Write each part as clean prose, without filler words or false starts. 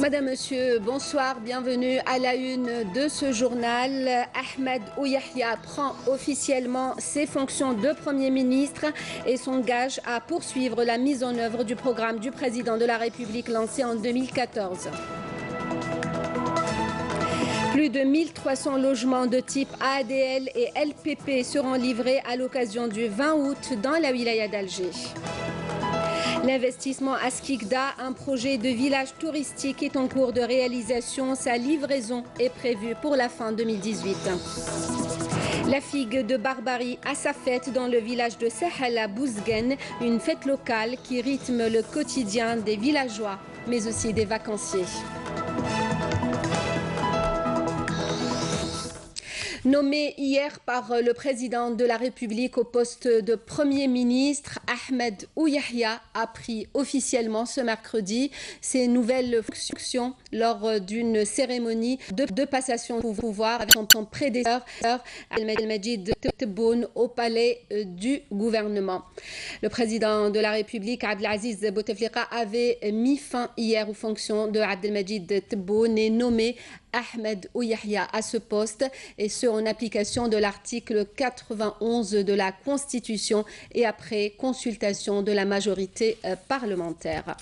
Madame, Monsieur, bonsoir, bienvenue à la une de ce journal. Ahmed Ouyahia prend officiellement ses fonctions de Premier ministre et s'engage à poursuivre la mise en œuvre du programme du président de la République lancé en 2014. Plus de 1300 logements de type ADL et LPP seront livrés à l'occasion du 20 août dans la wilaya d'Alger. L'investissement à Skikda, un projet de village touristique, est en cours de réalisation. Sa livraison est prévue pour la fin 2018. La figue de Barbarie a sa fête dans le village de Sahala Bouzgen, une fête locale qui rythme le quotidien des villageois, mais aussi des vacanciers. Nommé hier par le président de la République au poste de Premier ministre, Ahmed Ouyahia a pris officiellement ce mercredi ses nouvelles fonctions lors d'une cérémonie de passation de pouvoir avec son prédécesseur, Abdelmajid Tebboune, au palais du gouvernement. Le président de la République, Abdelaziz Bouteflika, avait mis fin hier aux fonctions de Abdelmajid Tebboune et nommé Ahmed Ouyahia à ce poste, et ce en application de l'article 91 de la Constitution et après consultation de la majorité parlementaire.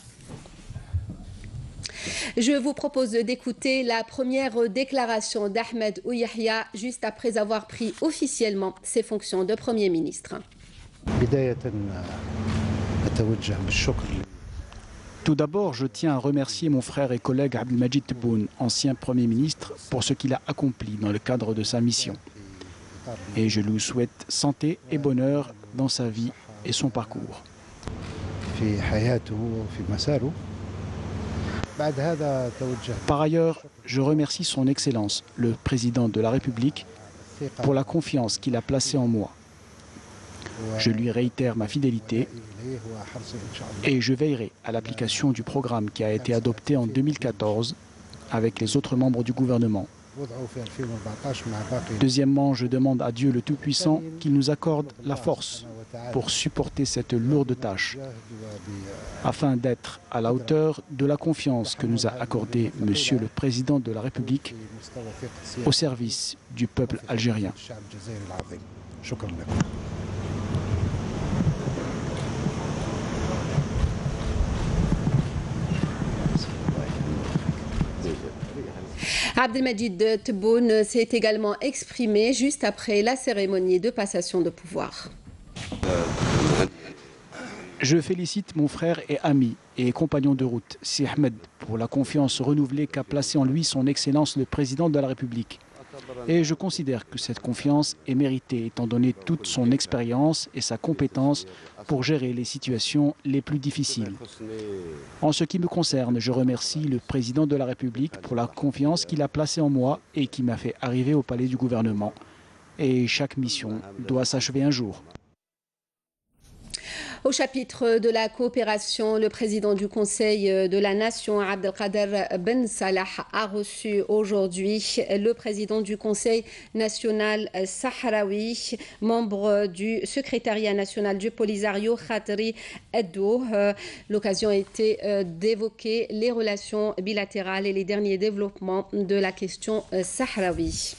Je vous propose d'écouter la première déclaration d'Ahmed Ouyahia juste après avoir pris officiellement ses fonctions de Premier ministre. Tout d'abord, je tiens à remercier mon frère et collègue Abdelmajid Tebboune, ancien Premier ministre, pour ce qu'il a accompli dans le cadre de sa mission. Et je lui souhaite santé et bonheur dans sa vie et son parcours. Par ailleurs, je remercie son Excellence, le Président de la République, pour la confiance qu'il a placée en moi. Je lui réitère ma fidélité et je veillerai à l'application du programme qui a été adopté en 2014 avec les autres membres du gouvernement. Deuxièmement, je demande à Dieu le Tout-Puissant qu'il nous accorde la force pour supporter cette lourde tâche, afin d'être à la hauteur de la confiance que nous a accordée Monsieur le Président de la République au service du peuple algérien. Abdelmajid Tebboune s'est également exprimé juste après la cérémonie de passation de pouvoir. Je félicite mon frère et ami et compagnon de route, Si Ahmed, pour la confiance renouvelée qu'a placée en lui son Excellence le Président de la République. Et je considère que cette confiance est méritée étant donné toute son expérience et sa compétence pour gérer les situations les plus difficiles. En ce qui me concerne, je remercie le Président de la République pour la confiance qu'il a placée en moi et qui m'a fait arriver au palais du gouvernement. Et chaque mission doit s'achever un jour. Au chapitre de la coopération, le président du Conseil de la Nation, Abdelkader Ben Salah, a reçu aujourd'hui le président du Conseil national sahraoui, membre du secrétariat national du Polisario, Khadri Eddo. L'occasion a été d'évoquer les relations bilatérales et les derniers développements de la question sahraoui.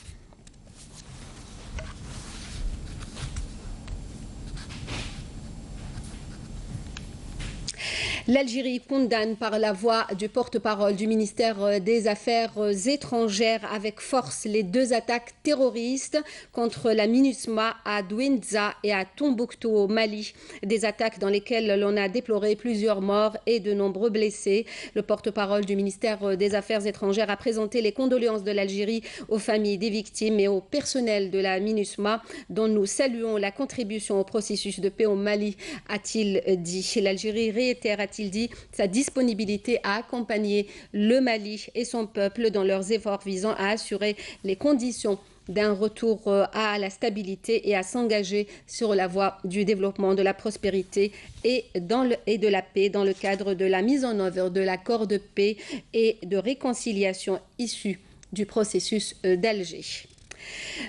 L'Algérie condamne par la voix du porte-parole du ministère des Affaires étrangères avec force les deux attaques terroristes contre la MINUSMA à Douentza et à Tombouctou au Mali. Des attaques dans lesquelles l'on a déploré plusieurs morts et de nombreux blessés. Le porte-parole du ministère des Affaires étrangères a présenté les condoléances de l'Algérie aux familles des victimes et au personnel de la MINUSMA, dont nous saluons la contribution au processus de paix au Mali, a-t-il dit. L'Algérie réitère, a-t-il dit, sa disponibilité à accompagner le Mali et son peuple dans leurs efforts visant à assurer les conditions d'un retour à la stabilité et à s'engager sur la voie du développement, de la prospérité et de la paix dans le cadre de la mise en œuvre de l'accord de paix et de réconciliation issu du processus d'Alger.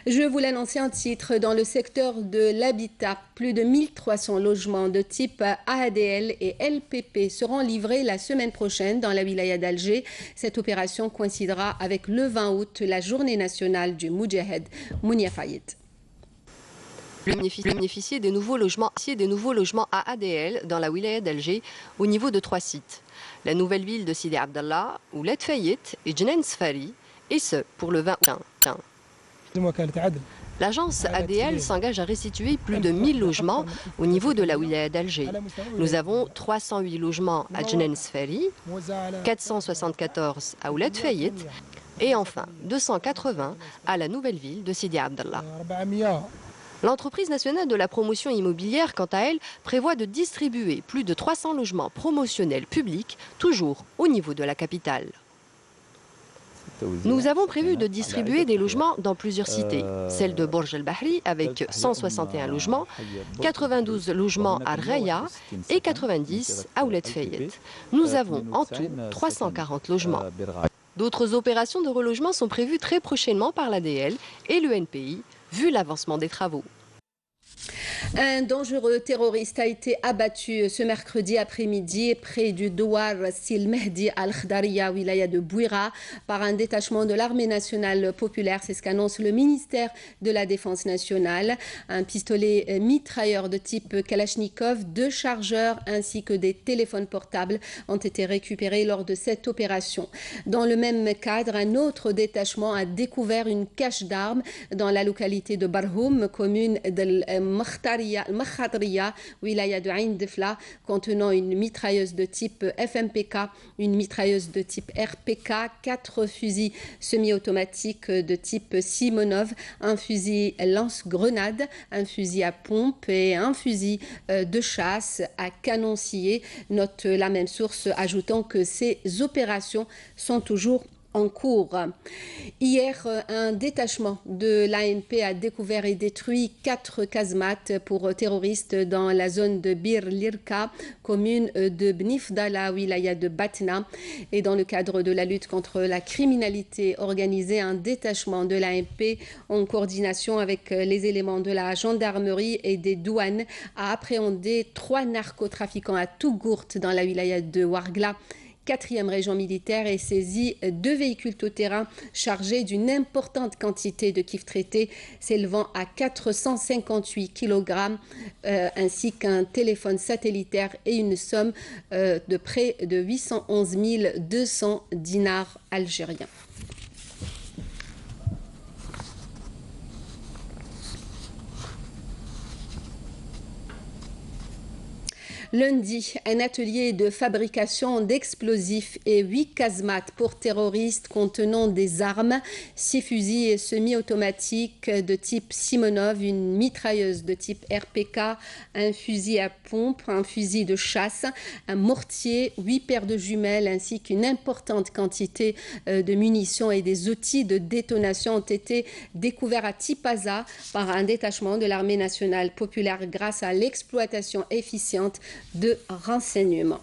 Je vous l'annonçais en titre, dans le secteur de l'habitat, plus de 1300 logements de type AADL et LPP seront livrés la semaine prochaine dans la wilaya d'Alger. Cette opération coïncidera avec le 20 août, la journée nationale du Moudjahed. Mounia Fayed. Bénéficier des nouveaux logements AADL dans la wilaya d'Alger au niveau de 3 sites. La nouvelle ville de Sidi Abdallah, Ouled Fayet et Djennen Sfari, et ce pour le 20 août. L'agence ADL s'engage à restituer plus de 1000 logements au niveau de la wilaya d'Alger. Nous avons 308 logements à Djennen Sfari, 474 à Ouled Fayet et enfin 280 à la nouvelle ville de Sidi Abdallah. L'entreprise nationale de la promotion immobilière, quant à elle, prévoit de distribuer plus de 300 logements promotionnels publics, toujours au niveau de la capitale. Nous avons prévu de distribuer des logements dans plusieurs cités. Celle de Borj El Bahri avec 161 logements, 92 logements à Raya et 90 à Ouled Fayet. Nous avons en tout 340 logements. D'autres opérations de relogement sont prévues très prochainement par l'ADL et le NPI, vu l'avancement des travaux. Un dangereux terroriste a été abattu ce mercredi après-midi près du Douar Sil Mehdi al-Khdaria, wilaya de Bouira, par un détachement de l'armée nationale populaire. C'est ce qu'annonce le ministère de la Défense nationale. Un pistolet mitrailleur de type Kalachnikov, 2 chargeurs ainsi que des téléphones portables ont été récupérés lors de cette opération. Dans le même cadre, un autre détachement a découvert une cache d'armes dans la localité de Barhoum, commune de Makhadria, wilaya de Ain Defla, contenant une mitrailleuse de type FMPK, une mitrailleuse de type RPK, 4 fusils semi-automatiques de type Simonov, un fusil lance-grenade, un fusil à pompe et un fusil de chasse à canon scié. Note la même source, ajoutant que ces opérations sont toujours en cours. Hier, un détachement de l'ANP a découvert et détruit 4 casemates pour terroristes dans la zone de Bir Lirka, commune de Bnifdala, wilaya de Batna. Et dans le cadre de la lutte contre la criminalité organisée, un détachement de l'ANP, en coordination avec les éléments de la gendarmerie et des douanes, a appréhendé 3 narcotrafiquants à Tougourt dans la wilaya de Ouargla. 4e région militaire et saisit 2 véhicules tout-terrain chargés d'une importante quantité de kif traité s'élevant à 458 kg, ainsi qu'un téléphone satellitaire et une somme de près de 811 200 dinars algériens. Lundi, un atelier de fabrication d'explosifs et 8 casemates pour terroristes contenant des armes, 6 fusils semi-automatiques de type Simonov, une mitrailleuse de type RPK, un fusil à pompe, un fusil de chasse, un mortier, 8 paires de jumelles ainsi qu'une importante quantité de munitions et des outils de détonation ont été découverts à Tipaza par un détachement de l'armée nationale populaire grâce à l'exploitation efficiente de renseignement.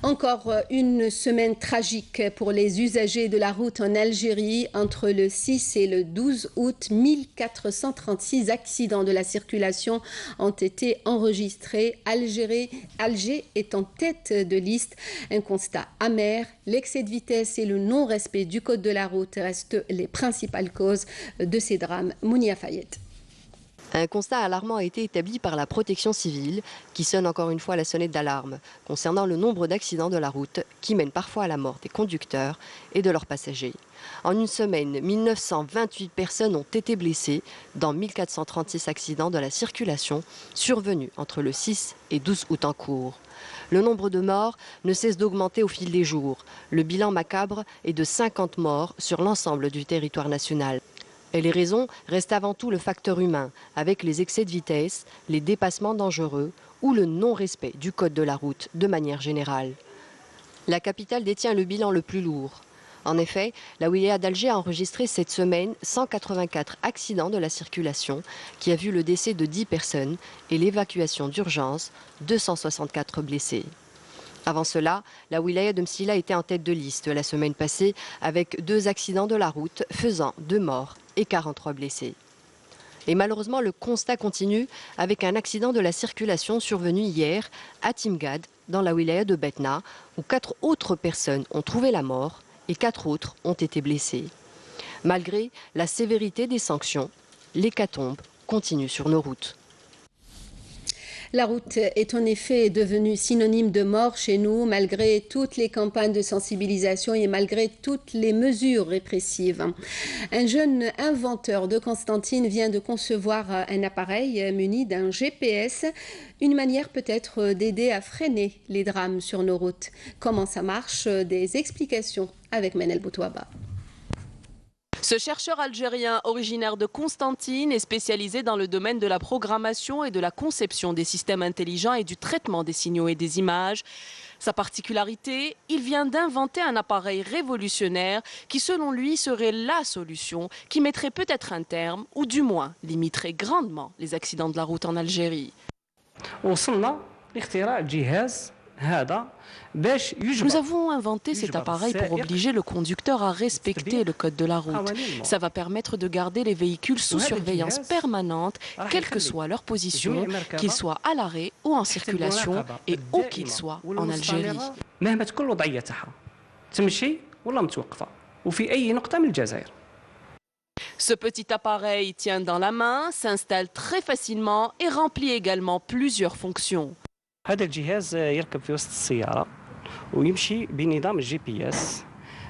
Encore une semaine tragique pour les usagers de la route en Algérie. Entre le 6 et le 12 août, 1436 accidents de la circulation ont été enregistrés. Alger est en tête de liste. Un constat amer. L'excès de vitesse et le non-respect du code de la route restent les principales causes de ces drames. Mounia Fayed. Un constat alarmant a été établi par la protection civile, qui sonne encore une fois la sonnette d'alarme concernant le nombre d'accidents de la route qui mènent parfois à la mort des conducteurs et de leurs passagers. En une semaine, 1928 personnes ont été blessées dans 1436 accidents de la circulation survenus entre le 6 et 12 août en cours. Le nombre de morts ne cesse d'augmenter au fil des jours. Le bilan macabre est de 50 morts sur l'ensemble du territoire national. Et les raisons restent avant tout le facteur humain, avec les excès de vitesse, les dépassements dangereux ou le non-respect du code de la route de manière générale. La capitale détient le bilan le plus lourd. En effet, la wilaya d'Alger a enregistré cette semaine 184 accidents de la circulation qui a vu le décès de 10 personnes et l'évacuation d'urgence, 264 blessés. Avant cela, la wilaya de Msila était en tête de liste la semaine passée avec 2 accidents de la route faisant 2 morts et 43 blessés. Et malheureusement, le constat continue avec un accident de la circulation survenu hier à Timgad, dans la wilaya de Betna, où 4 autres personnes ont trouvé la mort et 4 autres ont été blessées. Malgré la sévérité des sanctions, l'hécatombe continue sur nos routes. La route est en effet devenue synonyme de mort chez nous, malgré toutes les campagnes de sensibilisation et malgré toutes les mesures répressives. Un jeune inventeur de Constantine vient de concevoir un appareil muni d'un GPS, une manière peut-être d'aider à freiner les drames sur nos routes. Comment ça marche? Des explications avec Manel Boutouaba. Ce chercheur algérien originaire de Constantine est spécialisé dans le domaine de la programmation et de la conception des systèmes intelligents et du traitement des signaux et des images. Sa particularité, il vient d'inventer un appareil révolutionnaire qui, selon lui, serait la solution qui mettrait peut-être un terme, ou du moins limiterait grandement les accidents de la route en Algérie. Nous avons inventé cet appareil pour obliger le conducteur à respecter le code de la route. Ça va permettre de garder les véhicules sous surveillance permanente, quelle que soit leur position, qu'ils soient à l'arrêt ou en circulation, et où qu'ils soient en Algérie. Ce petit appareil tient dans la main, s'installe très facilement et remplit également plusieurs fonctions. هذا الجهاز يركب في وسط السيارة ويمشي بنظام الجي بي اس.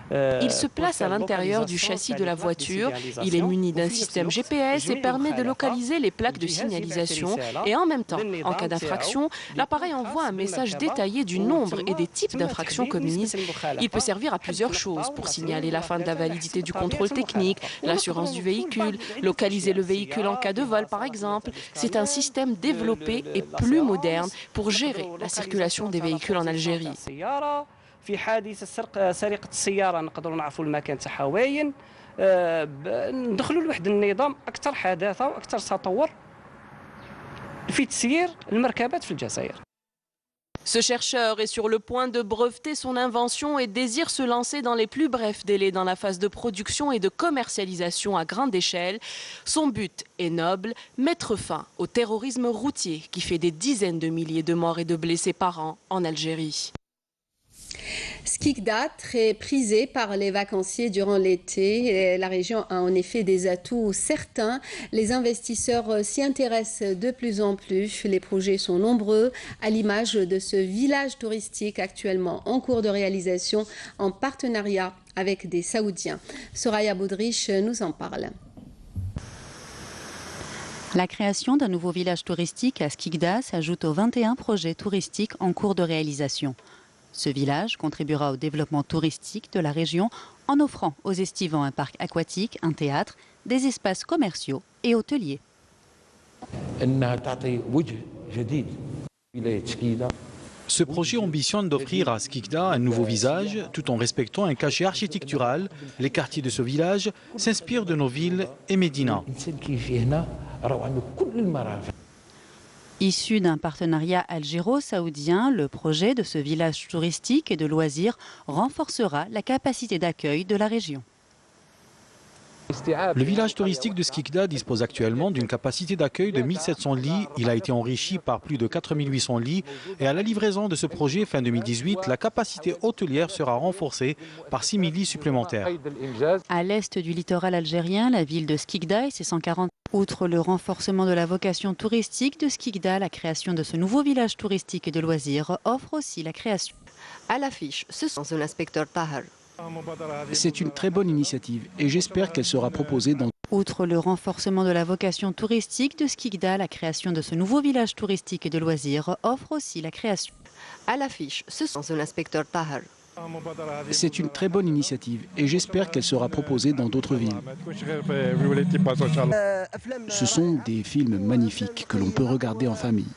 Il se place à l'intérieur du châssis de la voiture, il est muni d'un système GPS et permet de localiser les plaques de signalisation et en même temps, en cas d'infraction, l'appareil envoie un message détaillé du nombre et des types d'infractions commises. Il peut servir à plusieurs choses pour signaler la fin de la validité du contrôle technique, l'assurance du véhicule, localiser le véhicule en cas de vol par exemple. C'est un système développé et plus moderne pour gérer la circulation des véhicules en Algérie. في حادث سرقة السيارة نقدروا نعرفوا المكان تاعها واين ندخلوا لواحد النظام أكثر حداثة وأكثر تطور في تسيير المركبات في الجزائر. Ce chercheur est sur le point de breveter son invention et désire se lancer dans les plus brefs délais dans la phase de production et de commercialisation à grande échelle. Son but est noble, mettre fin au terrorisme routier qui fait des dizaines de milliers de morts et de blessés par an en Algérie. Skikda, très prisé par les vacanciers durant l'été. La région a en effet des atouts certains. Les investisseurs s'y intéressent de plus en plus. Les projets sont nombreux, à l'image de ce village touristique actuellement en cours de réalisation en partenariat avec des Saoudiens. Soraya Boudrich nous en parle. La création d'un nouveau village touristique à Skikda s'ajoute aux 21 projets touristiques en cours de réalisation. Ce village contribuera au développement touristique de la région en offrant aux estivants un parc aquatique, un théâtre, des espaces commerciaux et hôteliers. Ce projet ambitionne d'offrir à Skikda un nouveau visage tout en respectant un cachet architectural. Les quartiers de ce village s'inspirent de nos villes et Médina. Issu d'un partenariat algéro-saoudien, le projet de ce village touristique et de loisirs renforcera la capacité d'accueil de la région. Le village touristique de Skikda dispose actuellement d'une capacité d'accueil de 1700 lits. Il a été enrichi par plus de 4800 lits et à la livraison de ce projet fin 2018, la capacité hôtelière sera renforcée par 6000 lits supplémentaires. À l'est du littoral algérien, la ville de Skikda et ses 140. Outre le renforcement de la vocation touristique de Skikda, la création de ce nouveau village touristique et de loisirs offre aussi la création. À l'affiche, ce sont l'inspecteur Tahar. C'est une très bonne initiative et j'espère qu'elle sera proposée dans... Outre le renforcement de la vocation touristique de Skikda, la création de ce nouveau village touristique et de loisirs offre aussi la création. À l'affiche, ce sont l'inspecteur Tahar. C'est une très bonne initiative et j'espère qu'elle sera proposée dans d'autres villes. Ce sont des films magnifiques que l'on peut regarder en famille.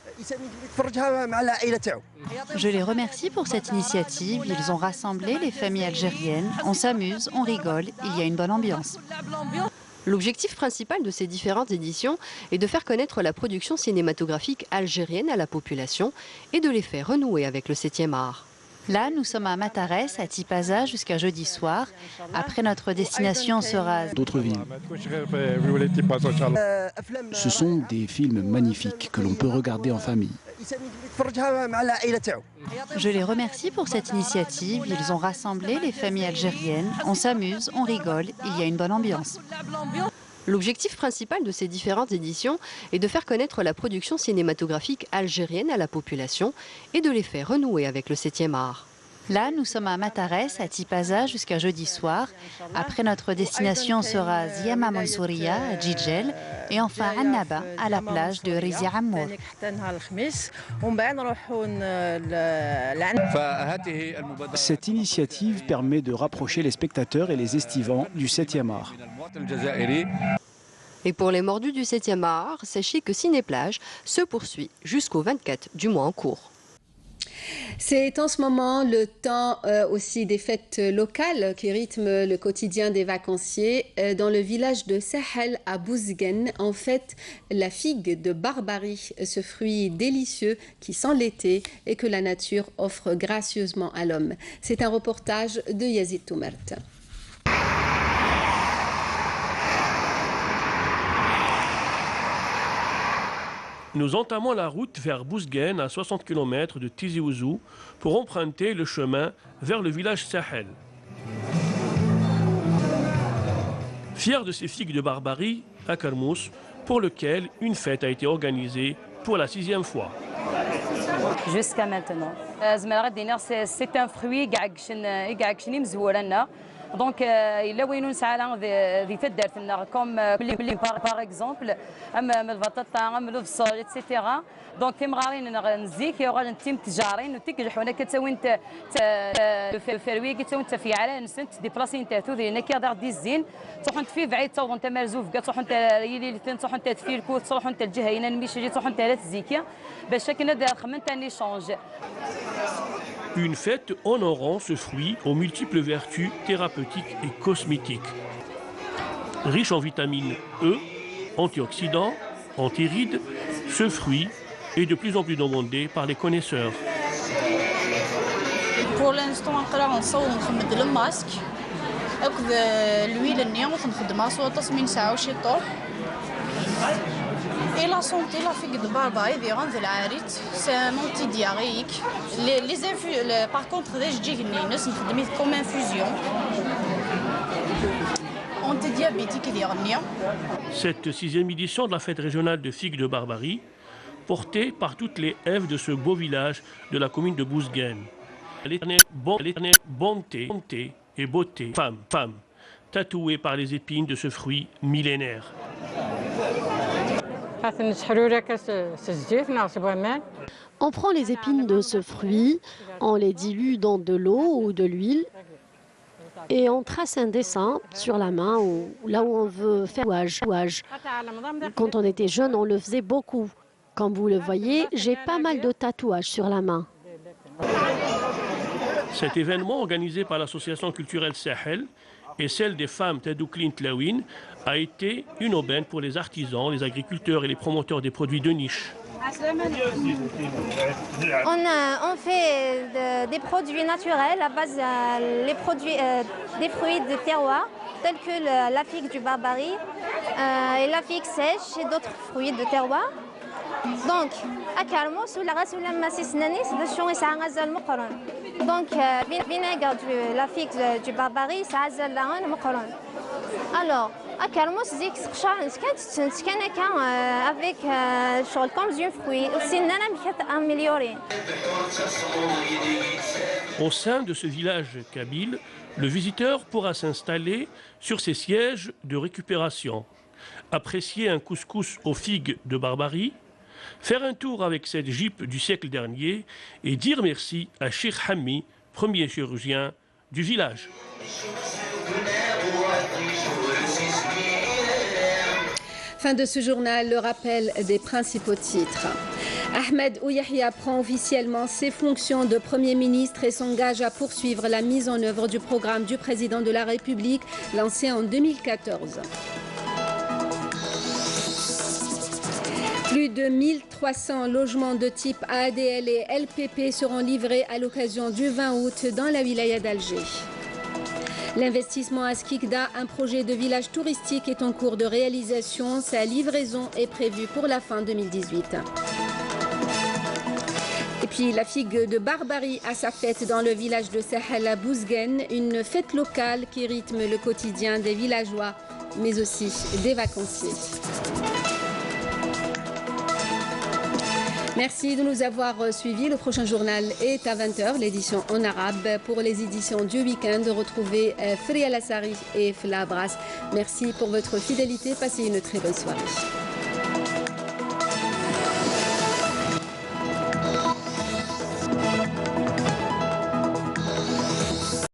Je les remercie pour cette initiative. Ils ont rassemblé les familles algériennes. On s'amuse, on rigole, il y a une bonne ambiance. L'objectif principal de ces différentes éditions est de faire connaître la production cinématographique algérienne à la population et de les faire renouer avec le 7e art. Là, nous sommes à Matares, à Tipaza, jusqu'à jeudi soir. Après, notre destination sera d'autres villes. Ce sont des films magnifiques que l'on peut regarder en famille. Je les remercie pour cette initiative. Ils ont rassemblé les familles algériennes. On s'amuse, on rigole, il y a une bonne ambiance. L'objectif principal de ces différentes éditions est de faire connaître la production cinématographique algérienne à la population et de les faire renouer avec le 7e art. Là, nous sommes à Matares, à Tipaza, jusqu'à jeudi soir. Après, notre destination sera Ziama Mansouria, à Djidjel, et enfin Annaba, à la plage de Rizi Amour. Cette initiative permet de rapprocher les spectateurs et les estivants du 7e art. Et pour les mordus du 7e art, sachez que Cinéplage se poursuit jusqu'au 24 du mois en cours. C'est en ce moment le temps aussi des fêtes locales qui rythment le quotidien des vacanciers. Dans le village de Sahel à Bouzguen, en fait, la figue de Barbarie, ce fruit délicieux qui sent l'été et que la nature offre gracieusement à l'homme. C'est un reportage de Yazid Toumert. Nous entamons la route vers Bouzguen, à 60 km de Tizi Ouzou, pour emprunter le chemin vers le village Sahel. Fier de ces figues de Barbarie, à Kermous, pour lequel une fête a été organisée pour la 6e fois. Jusqu'à maintenant. C'est un fruit donc il وين نسعى ذي تدرتنا comme par exemple البطاطا الفصول etc. donc تمغارين نزيك يغال نتيم تجارين وتكجح هنا كتسوي انت الفروي كتسوي انت في على نسنت دي بلاصي انت تودي هنا كي دار دي الزين تروح انت في بعيد تصور انت مرزوف تروح انت يلي تروح انت تفيركو تروح انت الجهه هنا نمشي تروح انت لا تزيكيا باش كنا دار خمنت ان ايشانج. Une fête honorant ce fruit aux multiples vertus thérapeutiques et cosmétiques. Riche en vitamine E, antioxydants, antirides, ce fruit est de plus en plus demandé par les connaisseurs. Pour l'instant, on le masque. L'huile et la santé, la figue de Barbarie, c'est un antidiarrhéique. Par contre, c'est comme infusion. Antidiabétique. Cette 6e édition de la fête régionale de figues de Barbarie, portée par toutes les Èves de ce beau village de la commune de Bouzguen. L'éternelle bonté et beauté, femme, tatouée par les épines de ce fruit millénaire. On prend les épines de ce fruit, on les dilue dans de l'eau ou de l'huile et on trace un dessin sur la main ou là où on veut faire tatouage. Quand on était jeune, on le faisait beaucoup. Comme vous le voyez, j'ai pas mal de tatouages sur la main. Cet événement organisé par l'association culturelle Sahel et celle des femmes Tadouklin Tlawin a été une aubaine pour les artisans, les agriculteurs et les promoteurs des produits de niche. On fait des produits naturels à base des fruits de terroir tels que la figue du Barbarie et la figue sèche et d'autres fruits de terroir. Donc, à Kermous, la race de la massisse nanis, donc, vinaigre de la figue du Barbarie, ça a la alors, à Kermous, c'est avec comme un fruit, c'est amélioré. Au sein de ce village kabyle, le visiteur pourra s'installer sur ses sièges de récupération, apprécier un couscous aux figues de Barbarie, faire un tour avec cette Jeep du siècle dernier et dire merci à Cheikh Hammi, premier chirurgien du village. Fin de ce journal, le rappel des principaux titres. Ahmed Ouyahia prend officiellement ses fonctions de Premier ministre et s'engage à poursuivre la mise en œuvre du programme du président de la République lancé en 2014. Plus de 1300 logements de type ADL et LPP seront livrés à l'occasion du 20 août dans la wilaya d'Alger. L'investissement à Skikda, un projet de village touristique, est en cours de réalisation. Sa livraison est prévue pour la fin 2018. Et puis la figue de Barbarie a sa fête dans le village de Sahel à Bouzguen, une fête locale qui rythme le quotidien des villageois, mais aussi des vacanciers. Merci de nous avoir suivis. Le prochain journal est à 20h, l'édition en arabe. Pour les éditions du week-end, retrouvez Fria Lassari et Flabras. Merci pour votre fidélité. Passez une très bonne soirée.